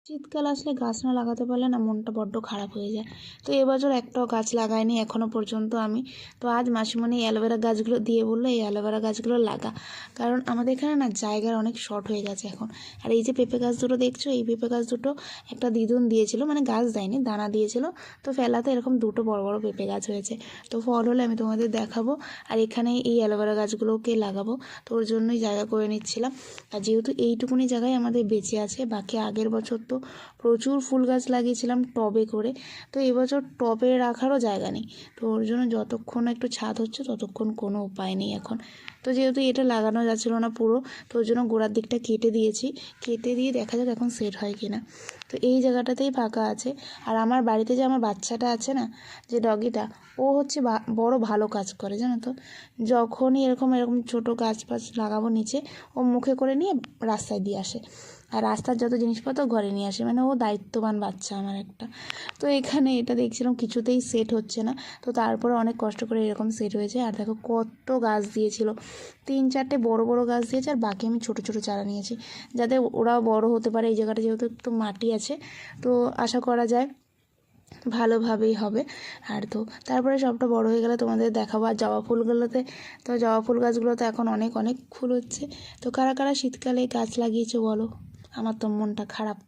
শীতকাল আসলে গাছ না লাগাতে পারলে না মনটা বড্ড খারাপ হয়ে যায়। তো এবছর একটাও গাছ লাগাইনি এখনও পর্যন্ত আমি। তো আজ মাসিমণি অ্যালোভেরা গাছগুলো দিয়ে বললো এই অ্যালোভেরা গাছগুলো লাগা, কারণ আমাদের এখানে না জায়গার অনেক শর্ট হয়ে গেছে এখন। আর এই যে পেঁপে গাছ দুটো দেখছো, এই পেঁপে গাছ দুটো একটা দিদুন দিয়েছিল, মানে গাছ দেয়নি, দানা দিয়েছিল। তো ফেলাতে এরকম দুটো বড় বড় পেঁপে গাছ হয়েছে। তো ফল হলে আমি তোমাদের দেখাবো। আর এখানে এই অ্যালোভেরা গাছগুলোকে লাগাবো, তো ওর জন্যই জায়গা করে নিচ্ছিলাম। আর যেহেতু এইটুকুনি জায়গায় আমাদের বেঁচে আছে, বাকি আগের বছর তো প্রচুর ফুল গাছ লাগিয়েছিলাম টবে করে। তো এবছর টবে রাখারও জায়গা নেই। তো ওর জন্য যতক্ষণ একটু ছাদ হচ্ছে ততক্ষণ কোনো উপায় নেই এখন। তো যেহেতু এটা লাগানো যাচ্ছিলো না পুরো, তো ওর জন্য গোড়ার দিকটা কেটে দিয়েছি। কেটে দিয়ে দেখা যাক এখন সেট হয় কি না। তো এই জায়গাটাতেই ফাঁকা আছে। আর আমার বাড়িতে যে আমার বাচ্চাটা আছে না, যে ডগিটা, ও হচ্ছে বড় ভালো কাজ করে জানো তো। যখনই এরকম এরকম ছোটো গাছ ফাছ লাগাবো নিচে, ও মুখে করে নিয়ে রাস্তায় দিয়ে আসে। আর রাস্তার যত জিনিসপত্র ঘরে নিয়ে আসে, মানে ও দায়িত্ববান বাচ্চা আমার একটা। তো এখানে এটা দেখছিলাম কিছুতেই সেট হচ্ছে না। তো তারপরে অনেক কষ্ট করে এরকম সেট হয়েছে। আর দেখো কত গাছ দিয়েছিল, 3-4টে বড় বড় গাছ দিয়েছে, আর বাকি আমি ছোট ছোট চারা নিয়েছি, যাতে ওরাও বড় হতে পারে। এই জায়গাটা যেহেতু একটু মাটি আছে, তো আশা করা যায় ভালোভাবেই হবে। আর তো তারপরে সবটা বড় হয়ে গেলে তোমাদের দেখাবো। আর জবা ফুলগুলোতে, তো জবা ফুল গাছগুলোতে এখন অনেক অনেক ফুল হচ্ছে। তো কারা কারা শীতকালে গাছ লাগিয়েছো বলো, আমার তো মনটা খারাপ।